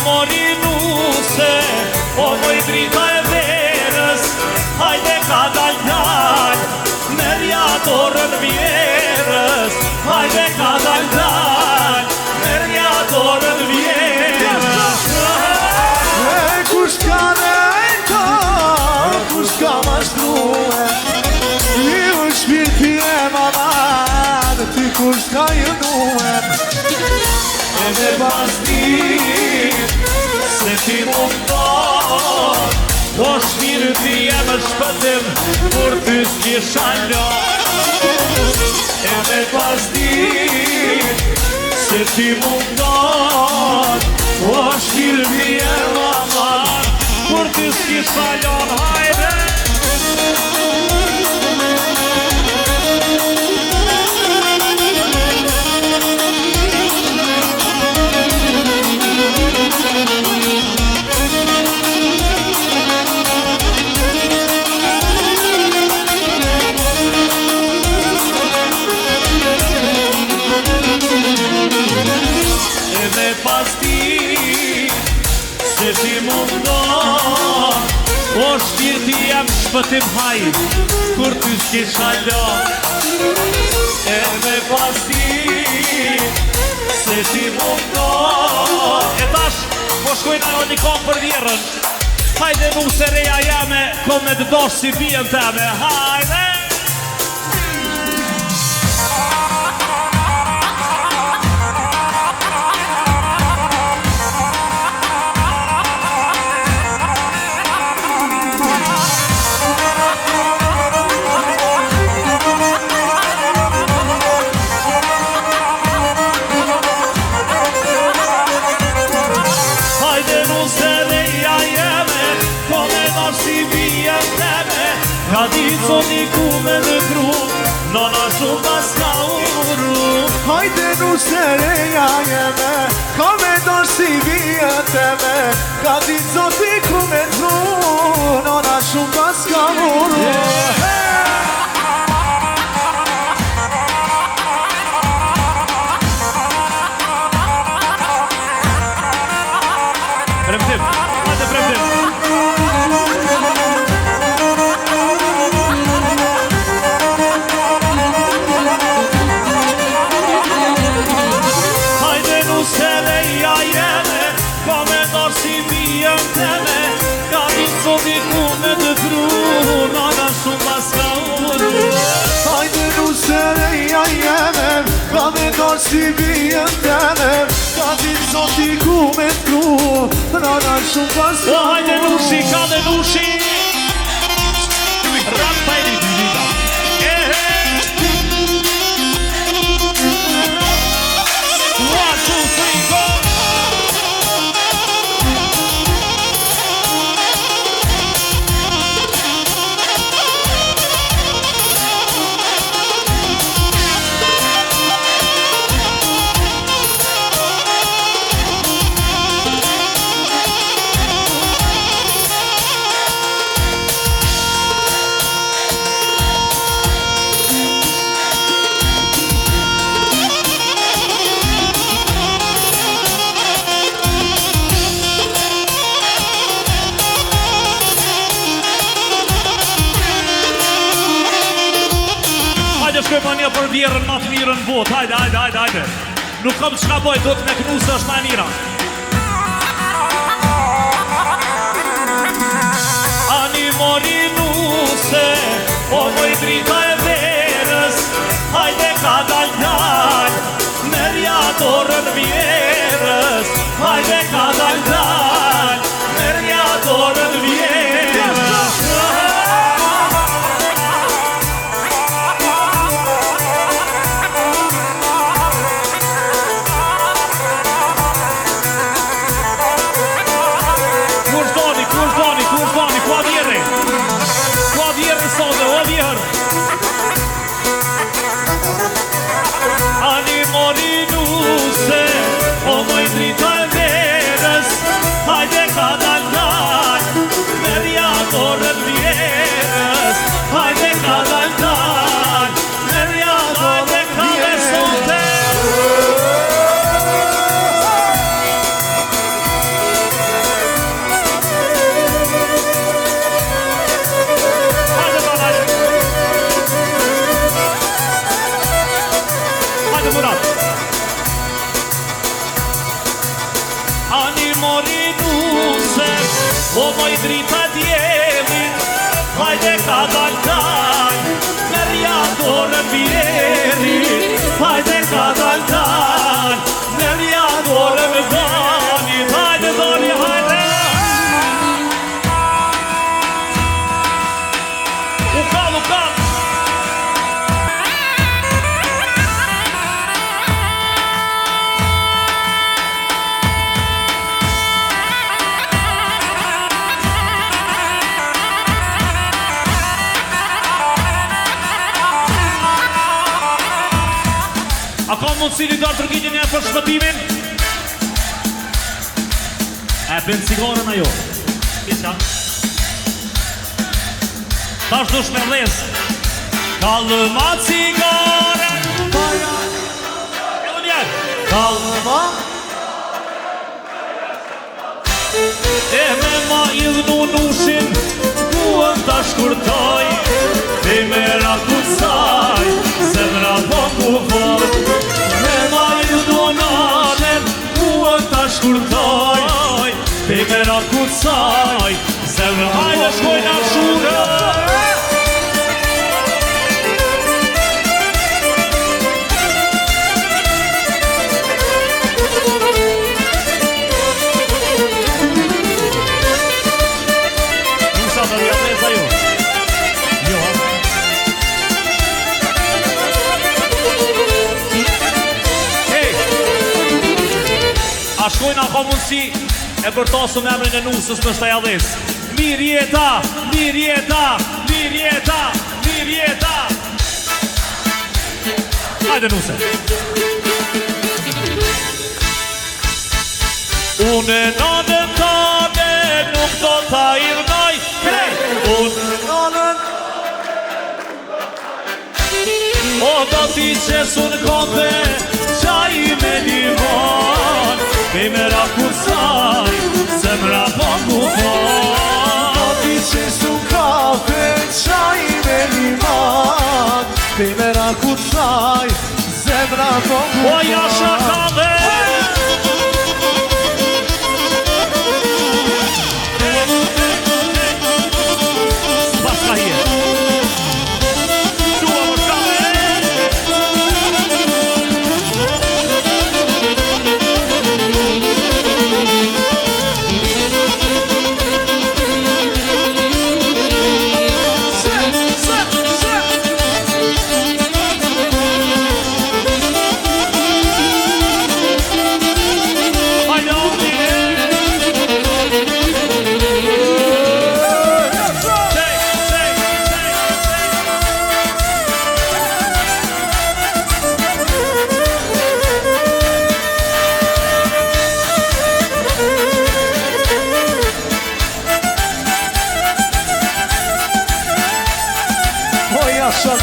morinuse, o moj drita e verës, hajde ka dal, merja dorën vjerës, hajde ka dal, merja dorën vjerës. Kush ka rejta, kush ka mashtruhe, ju shpirti e maman, ty kush ka jënuhe. E me pas dit, se ti mundon, o shpirti e më shpëtim, kur ty s'ki shalon. E me pas dit, se ti mundon, o shpirti e maman, kur ty s'ki shalon. Hajde! Se ti mundon, o shpirti jem shpëtim hajt, kur ty s'ki shalon. E me pasti, se ti mundon. E tash, po shkojnë ajo një kom për vjerën. Hajde mu se reja jame, ko me të dosh si vijen teme. Hajde! Ka ditë zoni ku me në kru, nona shumë pas ka uru. Hajde nuse reja jeme, ka me dorë si vijen teme. Ka ditë zoni ku me në kru, nona shumë pas ka uru. Premtim, hajde premtim. Hajde nuse reja jeme, ka me dorë si vijen teme. Ka ditë zoti ku me t'kru, nona shumë pas ka uru. O hajde nushi, ka dhe nushi. Rak pa e një të gjitha. One, two, three, go! Shkojmë anja për vjerën ma të mirën në botë. Hajde. Nuk kam qka boj, do të me knusë është ma mira. Ani morinuse, o moj drita e verës, hajde ka dal, merja dorën vjerës, hajde ka dal, merja dorën vjerës. Ani morinuse, o moj drita e verës, hajde ka dal, merja dorën vjerës, hajde ka dal, merja dorën vjerës. Ani mori nuse, o moj drita djevit, hajde ka dal, merja dorën vjerit, hajde ka dal, merja dorën vjerit, hajde doni, hajde. U kam. A ka mundësi një darë tërgjitjen e për shpëtimin? E për në cigaren ajo. Kisha. Ta është dush me vles. Kalëma cigaren. Edhe njerë. Kalëma. E me ma idhnu nushin, duën ta shkurtoj, dhe me rakutsaj, zemra po ku voj. Me ma idhnu nanen, duën ta shkurtoj, dhe me rakutsaj, zemra hajde shkojna shurë. A shkojna ka mundësi e bërtasu me emrin e nusës për shtaj adhes. Mirë jeta, mirë jeta, mirë jeta, mirë jeta. Hajde nuse. Une nanën tane nuk do ta irnoj. Une nanën o do t'i qesun konte qaj me limon. Dhe me rakutsaj, zemra po ku voj. Do t'i qesun kafe, qaj me limon. Dhe me rakutsaj, zemra po ku voj. O jasha kave. S'pas ka hje. Jasha,